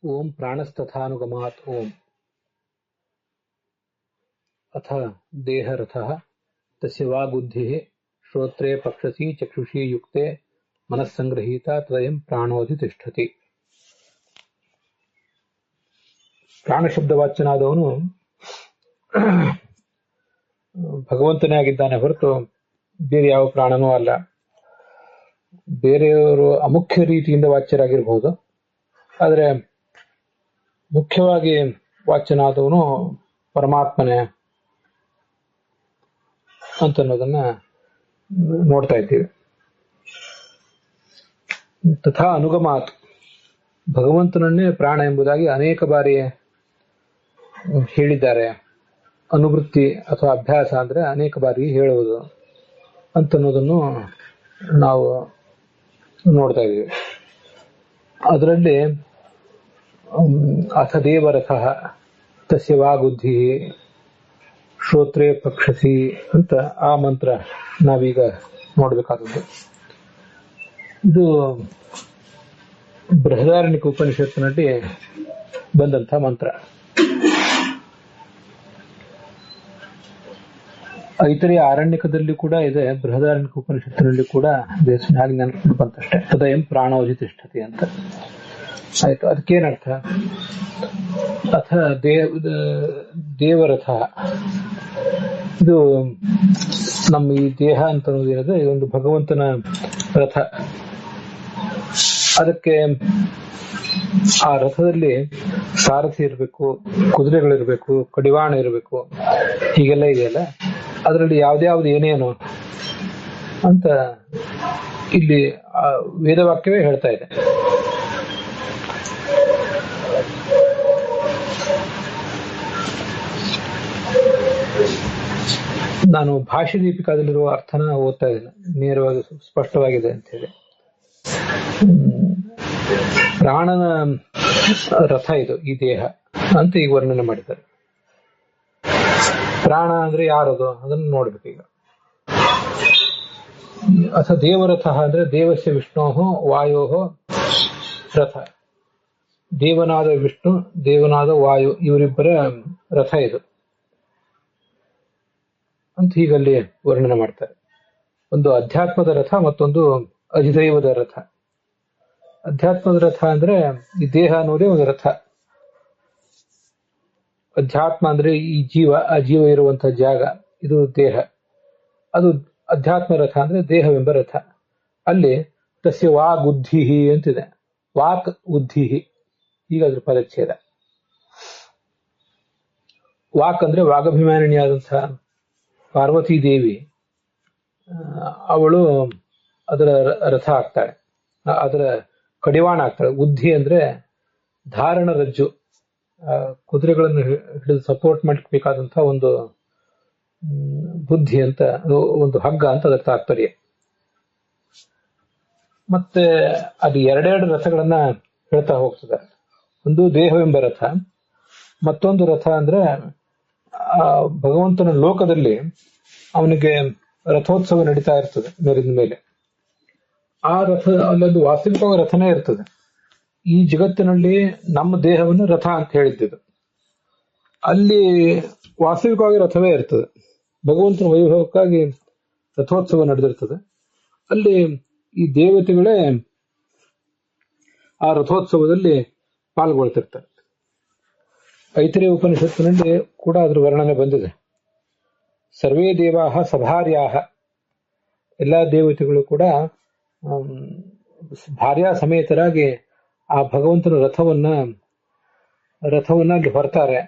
ओम प्राणस्तथानुगमात् ओम अथ देहरथः तस्य वागुद्धिः श्रोत्रे पक्षसि चक्षुषी युक्ते मनस्संगृहीता तदयं प्राणोऽधितिष्ठति. ಪ್ರಾಣಶಬ್ದವಾಚ್ಯನಾದವನು ಭಗವಂತನೇ ಆಗಿದ್ದಾನೆ ಹೊರತು ಬೇರೆ ಯಾವ ಪ್ರಾಣನೂ ಅಲ್ಲ. ಬೇರೆಯವರು ಅಮುಖ್ಯ ರೀತಿಯಿಂದ ವಾಚ್ಯರಾಗಿರಬಹುದು, ಆದರೆ ಮುಖ್ಯವಾಗಿ ವಾಚ್ಯನಾದವನು ಪರಮಾತ್ಮನೇ ಅಂತನ್ನೋದನ್ನ ನೋಡ್ತಾ ಇದ್ದೀವಿ. ತಥಾ ಅನುಗಮಾತ್, ಭಗವಂತನನ್ನೇ ಪ್ರಾಣ ಎಂಬುದಾಗಿ ಅನೇಕ ಬಾರಿ ಹೇಳಿದ್ದಾರೆ. ಅನುವೃತ್ತಿ ಅಥವಾ ಅಭ್ಯಾಸ ಅಂದ್ರೆ ಅನೇಕ ಬಾರಿ ಹೇಳುವುದು ಅಂತನ್ನೋದನ್ನು ನಾವು ನೋಡ್ತಾ ಇದ್ದೀವಿ. ಅದರಲ್ಲಿ ಅಥ ದೇವರಥ ತಸ್ಯ ವಾಗುದ್ಧಿ ಶ್ರೋತ್ರೆ ಪಕ್ಷಸಿ ಅಂತ ಆ ಮಂತ್ರ ನಾವೀಗ ನೋಡ್ಬೇಕಾದದ್ದು. ಇದು ಬೃಹದಾರಣ್ಯಕ ಉಪನಿಷತ್ತಿನಲ್ಲಿ ಬಂದಂಥ ಮಂತ್ರ. ಐತರೆಯ ಆರಣ್ಯಕದಲ್ಲಿ ಕೂಡ ಇದೆ, ಬೃಹದಾರಣ್ಯಕ ಉಪನಿಷತ್ತಿನಲ್ಲಿ ಕೂಡ ಹಾಗೆ ನೆನಪು ಬಂತಷ್ಟೇ. ತದಯಂ ಪ್ರಾಣೋಜಿತಿಷ್ಠತಿ ಅಂತ ಆಯ್ತು. ಅದಕ್ಕೇನರ್ಥ? ಅಥ ದೇವರಥ, ಇದು ನಮ್ಮ ಈ ದೇಹ ಅಂತ ಅನ್ನೋದೇನಿದೆ ಇದೊಂದು ಭಗವಂತನ ರಥ. ಅದಕ್ಕೆ ಆ ರಥದಲ್ಲಿ ಸಾರಥಿ ಇರಬೇಕು, ಕುದುರೆಗಳಿರ್ಬೇಕು, ಕಡಿವಾಣ ಇರಬೇಕು, ಹೀಗೆಲ್ಲ ಇದೆಯಲ್ಲ. ಅದರಲ್ಲಿ ಯಾವ್ದ್ಯಾವ್ದು ಏನೇನು ಅಂತ ಇಲ್ಲಿ ವೇದವಾಕ್ಯವೇ ಹೇಳ್ತಾ ಇದೆ. ನಾನು ಭಾಷ್ಯ ದೀಪಿಕಾದಲ್ಲಿರುವ ಅರ್ಥನ ಓದ್ತಾ ಇದ್ದೇನೆ, ನೇರವಾಗಿ ಸ್ಪಷ್ಟವಾಗಿದೆ ಅಂತ ಹೇಳಿ. ಪ್ರಾಣನ ರಥ ಇದು, ಈ ದೇಹ ಅಂತ ಈಗ ವರ್ಣನೆ ಮಾಡಿದ್ದಾರೆ. ಪ್ರಾಣ ಅಂದ್ರೆ ಯಾರದು ಅದನ್ನು ನೋಡ್ಬೇಕು ಈಗ. ಅಥ ದೇವರಥ ಅಂದ್ರೆ ದೇವಸ್ಯ ವಿಷ್ಣೋ ವಾಯೋ ರಥ. ದೇವನಾದ ವಿಷ್ಣು, ದೇವನಾದ ವಾಯು, ಇವರಿಬ್ಬರ ರಥ ಇದು ಅಂತ ಹೀಗಲ್ಲಿ ವರ್ಣನೆ ಮಾಡ್ತಾರೆ. ಒಂದು ಅಧ್ಯಾತ್ಮದ ರಥ, ಮತ್ತೊಂದು ಅಧಿದೈವದ ರಥ. ಅಧ್ಯಾತ್ಮದ ರಥ ಅಂದ್ರೆ ಈ ದೇಹ ಅನ್ನೋದೇ ಒಂದು ರಥ. ಅಧ್ಯಾತ್ಮ ಅಂದ್ರೆ ಈ ಜೀವ, ಆ ಜೀವ ಇರುವಂತಹ ಜಾಗ, ಇದು ದೇಹ. ಅದು ಅಧ್ಯಾತ್ಮ ರಥ ಅಂದ್ರೆ ದೇಹವೆಂಬ ರಥ. ಅಲ್ಲಿ ತಸ್ಯ ವಾಗುದ್ಧಿ ಅಂತಿದೆ. ವಾಕ್ ಉದ್ಧಿ, ಈಗ ಅದ್ರ ಪದಚ್ಛೇದ. ವಾಕ್ ಅಂದ್ರೆ ವಾಗಭಿಮಾನಿನಿಯಾದಂತಹ ಪಾರ್ವತೀ ದೇವಿ, ಅವಳು ಅದರ ರಥ ಆಗ್ತಾಳೆ, ಅದರ ಕಡಿವಾಣ ಆಗ್ತಾಳೆ. ಉದ್ಧಿ ಅಂದ್ರೆ ಧಾರಣ ರಜ್ಜು, ಕುದುರೆಗಳನ್ನು ಹಿಡಿದು ಸಪೋರ್ಟ್ ಮಾಡಬೇಕಾದಂತಹ ಒಂದು ಬುದ್ಧಿ ಅಂತ, ಒಂದು ಹಗ್ಗ ಅಂತ ಅದರ ತಾತ್ಪರ್ಯ. ಮತ್ತೆ ಅದು ಎರಡೆರಡು ರಥಗಳನ್ನ ಹೇಳ್ತಾ ಹೋಗ್ತದೆ. ಒಂದು ದೇಹವೆಂಬ ರಥ, ಮತ್ತೊಂದು ರಥ ಅಂದ್ರೆ ಭಗವಂತನ ಲೋಕದಲ್ಲಿ ಅವನಿಗೆ ರಥೋತ್ಸವ ನಡೀತಾ ಇರ್ತದೆ ಮೇಲಿಂದ ಮೇಲೆ. ಆ ರಥ ಅಲ್ಲೊಂದು ವಾಸ್ತವಿಕವಾಗಿ ರಥನೇ ಇರ್ತದೆ. ಈ ಜಗತ್ತಿನಲ್ಲಿ ನಮ್ಮ ದೇಹವನ್ನು ರಥ ಅಂತ ಹೇಳಿದ್ದು, ಅಲ್ಲಿ ವಾಸ್ತವಿಕವಾಗಿ ರಥವೇ ಇರ್ತದೆ. ಭಗವಂತನ ವೈಭವಕ್ಕಾಗಿ ರಥೋತ್ಸವ ನಡೆದಿರ್ತದೆ. ಅಲ್ಲಿ ಈ ದೇವತೆಗಳೇ ಆ ರಥೋತ್ಸವದಲ್ಲಿ ಪಾಲ್ಗೊಳ್ತಿರ್ತಾರೆ. ಐತರೇಯ ಉಪನಿಷತ್ತಿನಲ್ಲಿ ಕೂಡ ಅದ್ರ ವರ್ಣನೆ ಬಂದಿದೆ. ಸರ್ವೇ ದೇವಾಹ ಸಭಾರ್ಯಾಹ, ಎಲ್ಲಾ ದೇವತೆಗಳು ಕೂಡ ಭಾರ್ಯಾ ಸಮೇತರಾಗಿ ಆ ಭಗವಂತನ ರಥವನ್ನ ಅಲ್ಲಿ ಹೊರ್ತಾರೆ.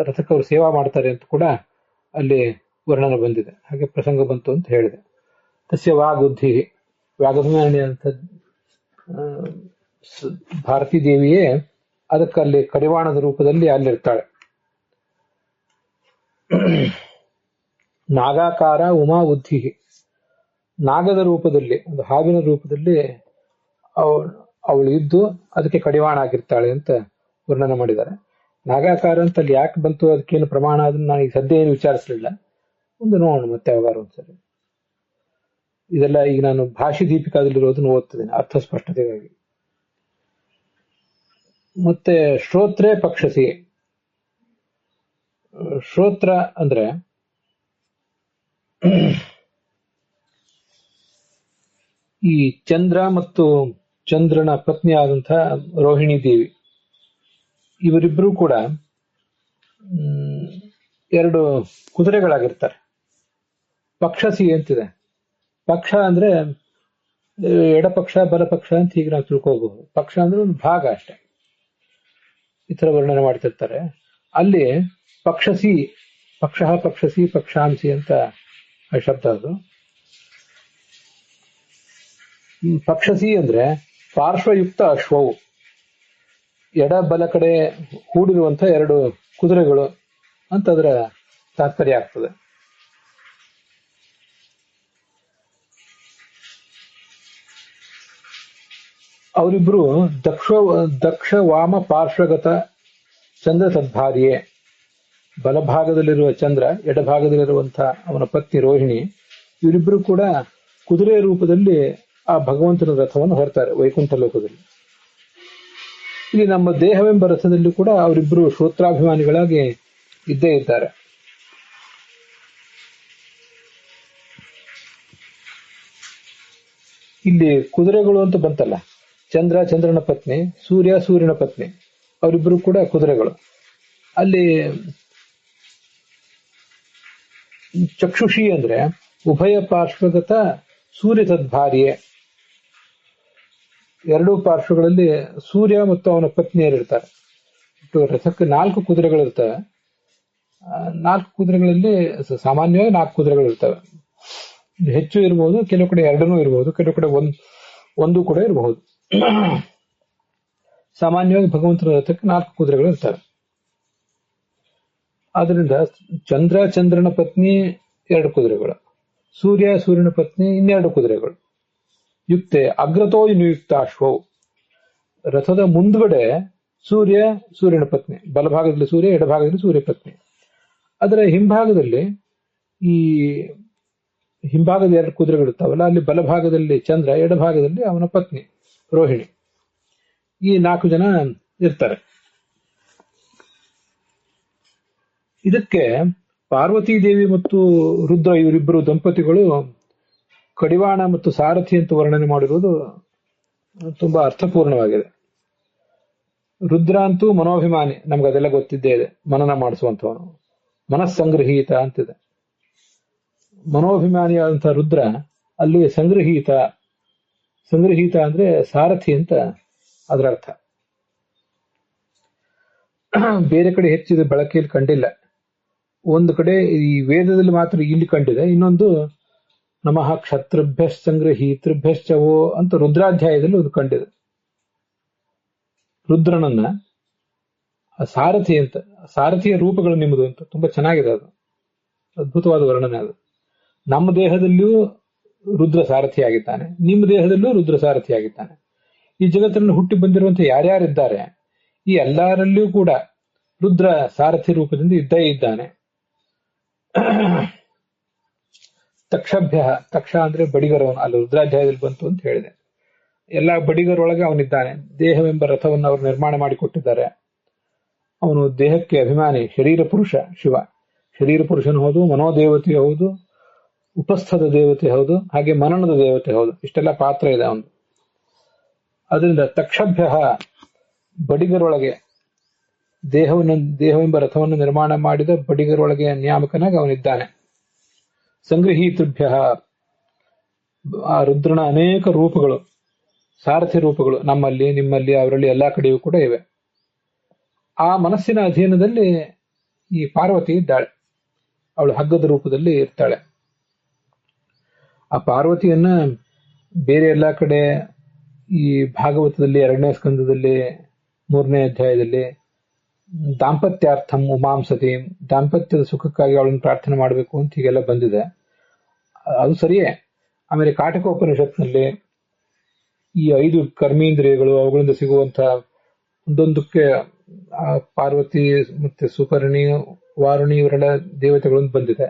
ರಥಕ್ಕೆ ಅವರು ಸೇವಾ ಮಾಡ್ತಾರೆ ಅಂತ ಕೂಡ ಅಲ್ಲಿ ವರ್ಣನೆ ಬಂದಿದೆ. ಹಾಗೆ ಪ್ರಸಂಗ ಬಂತು ಅಂತ ಹೇಳಿದೆ. ತಸ್ಯ ವಾಗುದ್ಧಿ, ವಾಗಭಿಮಾನಿ ಅಂತ ಭಾರತೀ ದೇವಿಯೇ ಅದಕ್ಕೆ ಅಲ್ಲಿ ಕಡಿವಾಣದ ರೂಪದಲ್ಲಿ ಅಲ್ಲಿರ್ತಾಳೆ. ನಾಗಾಕಾರ ಉಮಾ ಉದ್ಧಿ, ನಾಗದ ರೂಪದಲ್ಲಿ, ಒಂದು ಹಾವಿನ ರೂಪದಲ್ಲಿ ಅವಳು ಇದ್ದು ಅದಕ್ಕೆ ಕಡಿವಾಣ ಆಗಿರ್ತಾಳೆ ಅಂತ ವರ್ಣನೆ ಮಾಡಿದ್ದಾರೆ. ನಾಗಾಕಾರ ಅಂತ ಅಲ್ಲಿ ಯಾಕೆ ಬಂತು, ಅದಕ್ಕೇನು ಪ್ರಮಾಣ, ಅದನ್ನ ನಾನು ಈಗ ಸದ್ಯ ಏನು ವಿಚಾರಿಸಲಿಲ್ಲ. ಒಂದು ನೋಡೋಣ ಮತ್ತೆ ಯಾವಾಗಾರ ಒಂದ್ಸರಿ. ಇದೆಲ್ಲ ಈಗ ನಾನು ಭಾಷೆ ದೀಪಿಕಾದಲ್ಲಿರೋದನ್ನು ಓದ್ತಿದ್ದೇನೆ ಅರ್ಥ ಸ್ಪಷ್ಟತೆಗಾಗಿ. ಮತ್ತೆ ಶ್ರೋತ್ರೇ ಪಕ್ಷಸಿ. ಶ್ರೋತ್ರ ಅಂದ್ರೆ ಈ ಚಂದ್ರ ಮತ್ತು ಚಂದ್ರನ ಪತ್ನಿ ಆದಂತಹ ರೋಹಿಣಿ ದೇವಿ, ಇವರಿಬ್ಬರು ಕೂಡ ಎರಡು ಕುದುರೆಗಳಾಗಿರ್ತಾರೆ. ಪಕ್ಷಸಿ ಅಂತಿದೆ. ಪಕ್ಷ ಅಂದ್ರೆ ಎಡಪಕ್ಷ ಬಲಪಕ್ಷ ಅಂತ ಹೀಗೆ ನಾವು ತಿಳ್ಕೋಬಹುದು. ಪಕ್ಷ ಅಂದ್ರೆ ಒಂದು ಭಾಗ ಅಷ್ಟೆ, ಈ ತರ ವರ್ಣನೆ ಮಾಡ್ತಿರ್ತಾರೆ. ಅಲ್ಲಿ ಪಕ್ಷಸಿ, ಪಕ್ಷ ಪಕ್ಷಸಿ ಪಕ್ಷಾಂಸಿ ಅಂತ ಆ ಶಬ್ದ. ಅದು ಪಕ್ಷಸಿ ಅಂದ್ರೆ ಪಾರ್ಶ್ವಯುಕ್ತ ಅಶ್ವವು, ಎಡ ಬಲ ಕಡೆ ಹೂಡಿರುವಂತ ಎರಡು ಕುದುರೆಗಳು ಅಂತ ಅದರ ತಾತ್ಪರ್ಯ ಆಗ್ತದೆ. ಅವರಿಬ್ರು ದಕ್ಷ ವಾಮ ಪಾರ್ಶ್ವಗತ ಚಂದ್ರ ತದ್ಭಾರ್ಯೆ. ಬಲಭಾಗದಲ್ಲಿರುವ ಚಂದ್ರ, ಎಡಭಾಗದಲ್ಲಿರುವಂತಹ ಅವನ ಪತ್ನಿ ರೋಹಿಣಿ, ಇವರಿಬ್ರು ಕೂಡ ಕುದುರೆ ರೂಪದಲ್ಲಿ ಆ ಭಗವಂತನ ರಥವನ್ನು ಹೊರತಾರೆ ವೈಕುಂಠ ಲೋಕದಲ್ಲಿ. ಇಲ್ಲಿ ನಮ್ಮ ದೇಹವೆಂಬ ರಥದಲ್ಲಿ ಕೂಡ ಅವರಿಬ್ರು ಶ್ರೋತ್ರಾಭಿಮಾನಿಗಳಾಗಿ ಇದ್ದೇ ಇದ್ದಾರೆ. ಇಲ್ಲಿ ಕುದುರೆಗಳು ಅಂತ ಬಂತಲ್ಲ, ಚಂದ್ರ ಚಂದ್ರನ ಪತ್ನಿ, ಸೂರ್ಯ ಸೂರ್ಯನ ಪತ್ನಿ, ಅವರಿಬ್ರು ಕೂಡ ಕುದುರೆಗಳು. ಅಲ್ಲಿ ಚಕ್ಷುಷಿ ಅಂದ್ರೆ ಉಭಯ ಪಾರ್ಶ್ವಗತ ಸೂರ್ಯ ತದ್ಭಾರ್ಯೆ. ಎರಡೂ ಪಾರ್ಶ್ವಗಳಲ್ಲಿ ಸೂರ್ಯ ಮತ್ತು ಅವನ ಪತ್ನಿಯರಿರ್ತಾರೆ. ರಥಕ್ಕೆ 4 ಕುದುರೆಗಳಿರ್ತವೆ. 4 ಕುದುರೆಗಳಲ್ಲಿ ಸಾಮಾನ್ಯವಾಗಿ 4 ಕುದುರೆಗಳಿರ್ತವೆ. ಹೆಚ್ಚು ಇರಬಹುದು, ಕೆಲವು ಕಡೆ 2 ಇರಬಹುದು, ಕೆಲವು ಕಡೆ ಒಂದು ಕೂಡ ಇರಬಹುದು. ಸಾಮಾನ್ಯವಾಗಿ ಭಗವಂತನ ರಥಕ್ಕೆ 4 ಕುದುರೆಗಳು ಇರ್ತವೆ. ಆದ್ರಿಂದ ಚಂದ್ರ ಚಂದ್ರನ ಪತ್ನಿ 2 ಕುದುರೆಗಳು, ಸೂರ್ಯ ಸೂರ್ಯನ ಪತ್ನಿ 2 ಕುದುರೆಗಳು. ಯುಕ್ತೆ ಅಗ್ರತೋ ನಿಯುಕ್ತ ಅಶ್ವವು. ರಥದ ಮುಂದ್ಗಡೆ ಸೂರ್ಯ ಸೂರ್ಯನ ಪತ್ನಿ, ಬಲಭಾಗದಲ್ಲಿ ಸೂರ್ಯ, ಎಡಭಾಗದಲ್ಲಿ ಸೂರ್ಯ ಪತ್ನಿ. ಅದರ ಹಿಂಭಾಗದಲ್ಲಿ ಈ ಹಿಂಭಾಗದ 2 ಕುದುರೆಗಳಿರ್ತಾವಲ್ಲ, ಅಲ್ಲಿ ಬಲಭಾಗದಲ್ಲಿ ಚಂದ್ರ, ಎಡಭಾಗದಲ್ಲಿ ಅವನ ಪತ್ನಿ ರೋಹಿಣಿ. ಈ 4 ಜನ ಇರ್ತಾರೆ. ಇದಕ್ಕೆ ಪಾರ್ವತೀ ದೇವಿ ಮತ್ತು ರುದ್ರ ಇವರಿಬ್ಬರು ದಂಪತಿಗಳು ಕಡಿವಾಣ ಮತ್ತು ಸಾರಥಿ ಅಂತ ವರ್ಣನೆ ಮಾಡಿರುವುದು ತುಂಬಾ ಅರ್ಥಪೂರ್ಣವಾಗಿದೆ. ರುದ್ರ ಅಂತೂ ಮನೋಭಿಮಾನಿ, ನಮ್ಗೆ ಅದೆಲ್ಲ ಗೊತ್ತಿದ್ದೇ ಇದೆ, ಮನನ ಮಾಡಿಸುವಂತವನು, ಮನಸ್ಸಂಗ್ರಹೀತ ಅಂತಿದೆ. ಮನೋಭಿಮಾನಿಯಾದಂತಹ ರುದ್ರ ಅಲ್ಲಿ ಸಂಗ್ರಹೀತ. ಸಂಗ್ರಹೀತ ಅಂದ್ರೆ ಸಾರಥಿ ಅಂತ ಅದರ ಅರ್ಥ. ಬೇರೆ ಕಡೆ ಹೆಚ್ಚಿದ ಬಳಕೆಯಲ್ಲಿ ಕಂಡಿಲ್ಲ. ಒಂದು ಕಡೆ ಈ ವೇದದಲ್ಲಿ ಮಾತ್ರ ಇಲ್ಲಿ ಕಂಡಿದೆ, ಇನ್ನೊಂದು ನಮಃ ಕ್ಷತ್ರಿಭ್ಯಶ್ಚ ಸಂಗ್ರಹೀತೃಭ್ಯಶ್ಚವೋ ಅಂತ ರುದ್ರಾಧ್ಯಾಯದಲ್ಲಿ ಒಂದು ಕಂಡಿದೆ. ರುದ್ರನನ್ನ ಸಾರಥಿ ಅಂತ, ಸಾರಥಿಯ ರೂಪಗಳು ನಿಮ್ಮದು ಅಂತ ತುಂಬಾ ಚೆನ್ನಾಗಿದೆ. ಅದು ಅದ್ಭುತವಾದ ವರ್ಣನೆ. ಅದು ನಮ್ಮ ದೇಹದಲ್ಲಿಯೂ ರುದ್ರ ಸಾರಥಿಯಾಗಿದ್ದಾನೆ, ನಿಮ್ಮ ದೇಹದಲ್ಲೂ ರುದ್ರ ಸಾರಥಿಯಾಗಿದ್ದಾನೆ. ಈ ಜಗತ್ತಿನಲ್ಲಿ ಹುಟ್ಟಿ ಬಂದಿರುವಂತಹ ಯಾರ್ಯಾರಿದ್ದಾರೆ, ಈ ಎಲ್ಲರಲ್ಲಿಯೂ ಕೂಡ ರುದ್ರ ಸಾರಥಿ ರೂಪದಿಂದ ಇದ್ದೇ ಇದ್ದಾನೆ. ತಕ್ಷಭ್ಯ, ತಕ್ಷ ಅಂದ್ರೆ ಬಡಿಗರವನು, ಅಲ್ಲಿ ರುದ್ರಾಧ್ಯಾಯದಲ್ಲಿ ಬಂತು ಅಂತ ಹೇಳಿದೆ. ಎಲ್ಲಾ ಬಡಿಗರೊಳಗೆ ಅವನಿದ್ದಾನೆ. ದೇಹವೆಂಬ ರಥವನ್ನು ಅವರು ನಿರ್ಮಾಣ ಮಾಡಿಕೊಟ್ಟಿದ್ದಾರೆ. ಅವನು ದೇಹಕ್ಕೆ ಅಭಿಮಾನಿ, ಶರೀರ ಪುರುಷ ಶಿವ. ಶರೀರ ಪುರುಷನು ಹೌದು, ಮನೋದೇವತೆ ಹೌದು, ಉಪಸ್ಥದ ದೇವತೆ ಹೌದು, ಹಾಗೆ ಮನನದ ದೇವತೆ ಹೌದು. ಇಷ್ಟೆಲ್ಲ ಪಾತ್ರ ಇದೆ ಅವನು. ಅದರಿಂದ ತಕ್ಷಭ್ಯ, ಬಡಿಗರೊಳಗೆ ದೇಹವೆಂಬ ರಥವನ್ನು ನಿರ್ಮಾಣ ಮಾಡಿದ ಬಡಿಗರೊಳಗೆ ನಿಯಾಮಕನಾಗಿ ಅವನಿದ್ದಾನೆ. ಸಂಗ್ರಹೀತೃಭ್ಯ, ಆ ರುದ್ರನ ಅನೇಕ ರೂಪಗಳು, ಸಾರಥಿ ರೂಪಗಳು ನಮ್ಮಲ್ಲಿ, ನಿಮ್ಮಲ್ಲಿ, ಅವರಲ್ಲಿ ಎಲ್ಲಾ ಕಡೆಯೂ ಕೂಡ ಇವೆ. ಆ ಮನಸ್ಸಿನ ಅಧೀನದಲ್ಲಿ ಈ ಪಾರ್ವತಿ ಇದ್ದಾಳೆ. ಅವಳು ಹಗ್ಗದ ರೂಪದಲ್ಲಿ ಇರ್ತಾಳೆ. ಆ ಪಾರ್ವತಿಯನ್ನ ಬೇರೆ ಎಲ್ಲಾ ಕಡೆ ಈ ಭಾಗವತದಲ್ಲಿ 2ನೇ ಸ್ಕಂದದಲ್ಲಿ 3ನೇ ಅಧ್ಯಾಯದಲ್ಲಿ ದಾಂಪತ್ಯಾರ್ಥಂ ಉಮಾಂಸತಿ, ದಾಂಪತ್ಯದ ಸುಖಕ್ಕಾಗಿ ಅವಳನ್ನು ಪ್ರಾರ್ಥನೆ ಮಾಡಬೇಕು ಅಂತ ಹೀಗೆಲ್ಲ ಬಂದಿದೆ. ಅದು ಸರಿಯೇ. ಆಮೇಲೆ ಕಾಟಕೋಪನಿಷತ್ನಲ್ಲಿ ಈ 5 ಕರ್ಮೇಂದ್ರಿಯಗಳು, ಅವುಗಳಿಂದ ಸಿಗುವಂತಹ ಒಂದೊಂದಕ್ಕೆ ಪಾರ್ವತಿ ಮತ್ತೆ ಸುಪರ್ಣಿ, ವಾರುಣಿ ಇವರೆಲ್ಲ ದೇವತೆಗಳನ್ನು ಬಂದಿದೆ.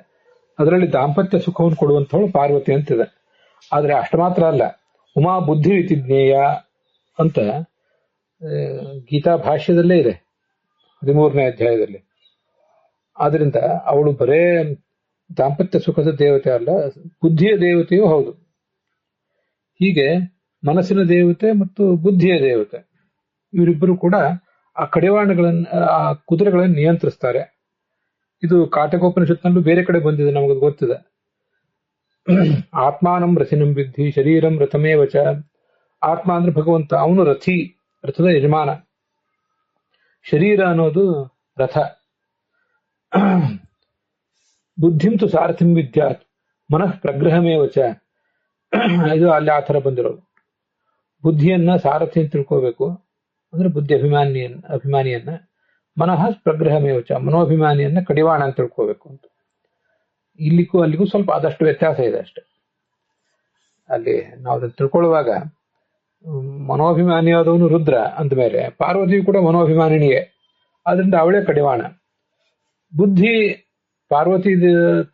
ಅದರಲ್ಲಿ ದಾಂಪತ್ಯ ಸುಖವನ್ನು ಕೊಡುವಂಥವಳು ಪಾರ್ವತಿ ಅಂತಿದೆ. ಆದ್ರೆ ಅಷ್ಟು ಮಾತ್ರ ಅಲ್ಲ, ಉಮಾ ಬುದ್ಧಿ ರೀತಿ ಜ್ಞೇಯ ಅಂತ ಗೀತಾ ಭಾಷ್ಯದಲ್ಲೇ ಇದೆ 13ನೇ ಅಧ್ಯಾಯದಲ್ಲಿ. ಆದ್ರಿಂದ ಅವಳು ಬರೇ ದಾಂಪತ್ಯ ಸುಖದ ದೇವತೆ ಅಲ್ಲ, ಬುದ್ಧಿಯ ದೇವತೆಯೂ ಹೌದು. ಹೀಗೆ ಮನಸ್ಸಿನ ದೇವತೆ ಮತ್ತು ಬುದ್ಧಿಯ ದೇವತೆ ಇವರಿಬ್ಬರು ಕೂಡ ಆ ಕಡಿವಾಣಗಳನ್ನು, ಆ ಕುದುರೆಗಳನ್ನು ನಿಯಂತ್ರಿಸ್ತಾರೆ. ಇದು ಕಾಟಕೋಪನಿಷತ್ನಲ್ಲೂ ಬೇರೆ ಕಡೆ ಬಂದಿದೆ, ನಮಗೆ ಗೊತ್ತಿದೆ. ಆತ್ಮಾನಂ ರಥಿನಂ ವಿದ್ಧಿ ಶರೀರಂ ರಥಮೇವಚ. ಆತ್ಮ ಅಂದ್ರೆ ಭಗವಂತ, ಅವನು ರಥಿ, ರಥದ ಯಜಮಾನ. ಶರೀರ ಅನ್ನೋದು ರಥ. ಬುದ್ಧಿಂತು ಸಾರಥಿಂ ವಿದ್ಯಾತ್ ಮನಃ ಪ್ರಗ್ರಹಮೇವಚ. ಇದು ಅಲ್ಲಿ ಆ ಥರ ಬಂದಿರೋದು. ಬುದ್ಧಿಯನ್ನ ಸಾರಥಿ ಅಂತ ತಿಳ್ಕೋಬೇಕು, ಅಂದ್ರೆ ಬುದ್ಧಿ ಅಭಿಮಾನಿಯನ್ನ. ಮನಃ ಪ್ರಗ್ರಹಮೇವಚ, ಮನೋಭಿಮಾನಿಯನ್ನ ಕಡಿವಾಣ ಅಂತ ತಿಳ್ಕೋಬೇಕು ಅಂತ. ಇಲ್ಲಿಗೂ ಅಲ್ಲಿಗೂ ಸ್ವಲ್ಪ ಆದಷ್ಟು ವ್ಯತ್ಯಾಸ ಇದೆ ಅಷ್ಟೆ. ಅಲ್ಲಿ ನಾವು ಅದನ್ನು ತಿಳ್ಕೊಳ್ಳುವಾಗ ಮನೋಭಿಮಾನಿಯಾದವನು ರುದ್ರ ಅಂದಮೇಲೆ ಪಾರ್ವತಿಯು ಕೂಡ ಮನೋಭಿಮಾನಿನಿಯೇ, ಆದ್ರಿಂದ ಅವಳೇ ಕಡಿವಾಣ. ಬುದ್ಧಿ ಪಾರ್ವತಿ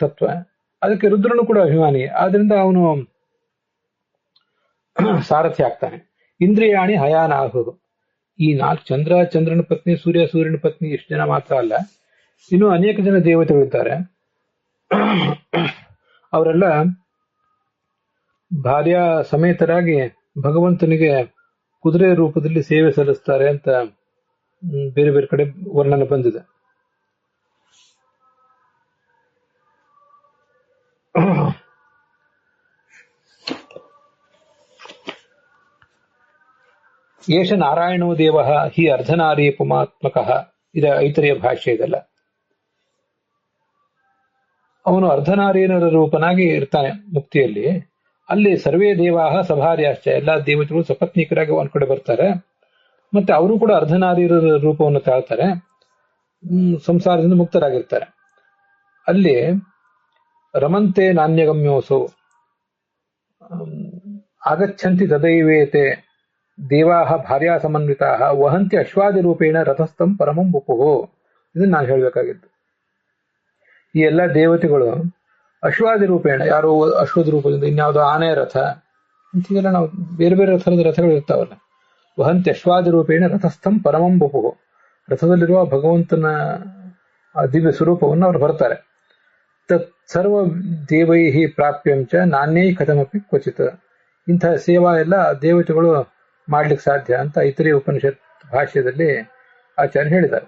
ತತ್ವ, ಅದಕ್ಕೆ ರುದ್ರನು ಕೂಡ ಅಭಿಮಾನಿ, ಆದ್ರಿಂದ ಅವನು ಸಾರಥಿ ಆಗ್ತಾನೆ. ಇಂದ್ರಿಯಾಣಿ ಹಯಾನಾಹುದು. ಈ 4 ಚಂದ್ರನ ಪತ್ನಿ, ಸೂರ್ಯನ ಪತ್ನಿ ಇಷ್ಟು ಜನ ಮಾತ್ರ ಅಲ್ಲ, ಇನ್ನು ಅನೇಕ ಜನ ದೇವತೆಗಳಿದ್ದಾರೆ. ಅವರೆಲ್ಲ ಭಾರ್ಯ ಸಮೇತರಾಗಿ ಭಗವಂತನಿಗೆ ಕುದುರೆ ರೂಪದಲ್ಲಿ ಸೇವೆ ಸಲ್ಲಿಸ್ತಾರೆ ಅಂತ ಬೇರೆ ಬೇರೆ ಕಡೆ ವರ್ಣನೆ ಬಂದಿದೆ. ಏಷ ನಾರಾಯಣೋ ದೇವ ಹಿ ಅರ್ಧನಾರಿ ಪುಮಾತ್ಮಕ. ಇದ ಐತರೆಯ ಭಾಷ್ಯ ಇದೆಲ್ಲ. ಅವನು ಅರ್ಧನಾರೀಯನ ರೂಪನಾಗಿ ಇರ್ತಾನೆ ಮುಕ್ತಿಯಲ್ಲಿ. ಅಲ್ಲಿ ಸರ್ವೇ ದೇವಾಹ ಸಭಾರ್ಯಾಶ್ಚ, ಎಲ್ಲಾ ದೇವತೆಗಳು ಸಪತ್ನೀಕರಾಗಿ ಒಂದ್ ಕಡೆ ಬರ್ತಾರೆ. ಮತ್ತೆ ಅವರು ಕೂಡ ಅರ್ಧನಾರೀಯರ ರೂಪವನ್ನು ತಾಳ್ತಾರೆ, ಸಂಸಾರದಿಂದ ಮುಕ್ತರಾಗಿರ್ತಾರೆ. ಅಲ್ಲಿ ರಮಂತೆ ನಾಣ್ಯಗಮ್ಯೋಸು ಆಗಚ್ಚಂತಿ ತದೈವೇತೆ ದೇವಾಹ ಭಾರ್ಯಾ ಸಮನ್ವಿತಾಹ ವಹಂತಿ ಅಶ್ವಾದಿ ರೂಪೇಣ ರಥಸ್ಥಂ ಪರಮಂ ವಪುಃ. ಇದನ್ನ ನಾನು ಹೇಳಬೇಕಾಗಿದ್ದು. ಈ ಎಲ್ಲ ದೇವತೆಗಳು ಅಶ್ವಾದಿ ರೂಪೇಣ, ಯಾರೋ ಅಶ್ವದ ರೂಪದಿಂದ, ಇನ್ಯಾವುದೋ ಆನೆಯ ರಥ ಅಂತೀವೆಲ್ಲ, ನಾವು ಬೇರೆ ಬೇರೆ ರಥಗಳು ಇರ್ತಾವಲ್ಲ. ವಹಂತಿ ಅಶ್ವಾದಿ ರೂಪೇಣ ರಥಸ್ಥಂ ಪರಮಂ ವಪುಃ. ರಥದಲ್ಲಿರುವ ಭಗವಂತನ ದಿವ್ಯ ಸ್ವರೂಪವನ್ನು ಅವರು ಬರ್ತಾರೆ. ತತ್ ಸರ್ವ ದೇವೈಹಿ ಪ್ರಾಪ್ಯಂಚ ನಾಣ್ಯೈ ಕಥಮಪಿ ಕ್ವಚಿತ್. ಇಂತಹ ಸೇವಾ ಎಲ್ಲ ದೇವತೆಗಳು ಮಾಡ್ಲಿಕ್ಕೆ ಸಾಧ್ಯ ಅಂತ ಐತರೇಯ ಉಪನಿಷತ್ ಭಾಷ್ಯದಲ್ಲಿ ಆಚಾರ್ಯ ಹೇಳಿದ್ದಾರೆ.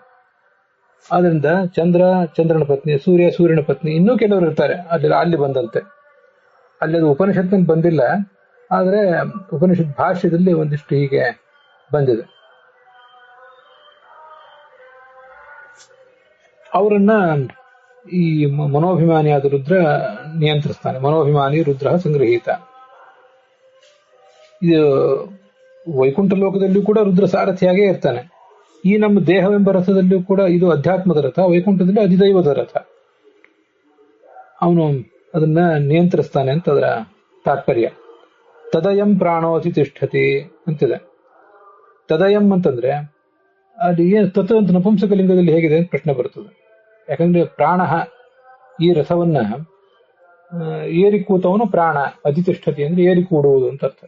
ಆದ್ರಿಂದ ಚಂದ್ರನ ಪತ್ನಿ, ಸೂರ್ಯನ ಪತ್ನಿ, ಇನ್ನೂ ಕೆಲವರು ಇರ್ತಾರೆ ಅಲ್ಲಿ ಬಂದಂತೆ. ಅಲ್ಲಿ ಅದು ಉಪನಿಷತ್ನಲ್ಲಿ ಬಂದಿಲ್ಲ, ಆದ್ರೆ ಉಪನಿಷತ್ ಭಾಷ್ಯದಲ್ಲಿ ಒಂದಿಷ್ಟು ಹೀಗೆ ಬಂದಿದೆ. ಅವರನ್ನ ಈ ಮನೋಭಿಮಾನಿಯಾದ ರುದ್ರ ನಿಯಂತ್ರಿಸ್ತಾನೆ. ಮನೋಭಿಮಾನಿ ರುದ್ರ ಸಂಗ್ರಹೀತ. ಇದು ವೈಕುಂಠ ಲೋಕದಲ್ಲಿಯೂ ಕೂಡ ರುದ್ರ ಸಾರಥಿಯಾಗೇ ಇರ್ತಾನೆ. ಈ ನಮ್ಮ ದೇಹವೆಂಬ ರಥದಲ್ಲಿಯೂ ಕೂಡ ಇದು ಅಧ್ಯಾತ್ಮದ ರಥ, ವೈಕುಂಠದಲ್ಲಿ ಅಧಿದೈವದ ರಥ. ಅವನು ಅದನ್ನ ನಿಯಂತ್ರಿಸ್ತಾನೆ ಅಂತ ಅದರ ತಾತ್ಪರ್ಯ. ತದಯಂ ಪ್ರಾಣೋತಿ ತಿಷ್ಠತಿ ಅಂತಿದೆ. ತದಯಂ ಅಂತಂದ್ರೆ ಅದು ಏನು ತತ್ ಅಂತ ನಪುಂಸಕಲಿಂಗದಲ್ಲಿ ಹೇಗಿದೆ ಅಂತ ಪ್ರಶ್ನೆ ಬರ್ತದೆ. ಯಾಕಂದ್ರೆ ಪ್ರಾಣ, ಈ ರಥವನ್ನ ಏರಿ ಕೂತವನು ಪ್ರಾಣ, ಅಧಿತಿಷ್ಠತಿ ಅಂದ್ರೆ ಏರಿ ಕೂಡುವುದು ಅಂತ ಅರ್ಥ.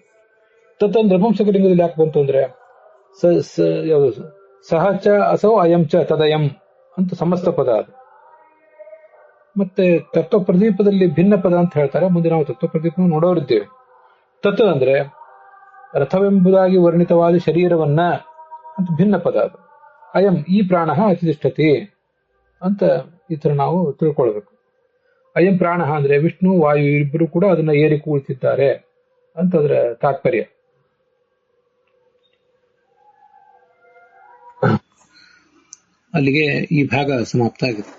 ತತ್ ಅಂದ್ರೆ ನಪುಂಸಕಲಿಂಗದಲ್ಲಿ ಯಾಕೆ ಬಂತು ಅಂದ್ರೆ ಸಹಚ ಅಸೌ ಅಯಂ ಚ ತದಯಂ ಅಂತ ಸಮಸ್ತ ಪದ ಅದು. ಮತ್ತೆ ತತ್ವ ಪ್ರದೀಪದಲ್ಲಿ ಭಿನ್ನ ಪದ ಅಂತ ಹೇಳ್ತಾರೆ. ಮುಂದೆ ನಾವು ತತ್ವ ಪ್ರದೀಪ ನೋಡೋರಿದ್ದೇವೆ. ತತ್ವ ಅಂದ್ರೆ ರಥವೆಂಬುದಾಗಿ ವರ್ಣಿತವಾದ ಶರೀರವನ್ನ ಅಂತ ಭಿನ್ನ ಪದ ಅದು. ಅಯಂ ಈ ಪ್ರಾಣ ಅತಿಷ್ಠತಿ ಅಂತ ಈ ತರ ನಾವು ತಿಳ್ಕೊಳ್ಬೇಕು. ಅಯಂ ಪ್ರಾಣ ಅಂದ್ರೆ ವಿಷ್ಣು ವಾಯು ಇಬ್ಬರು ಕೂಡ ಅದನ್ನ ಏರಿ ಕೂಳ್ತಿದ್ದಾರೆ ಅಂತ ಅದರ ತಾತ್ಪರ್ಯ. ಅಲ್ಲಿಗೆ ಈ ಭಾಗ ಸಮಾಪ್ತ ಆಗಿದೆ.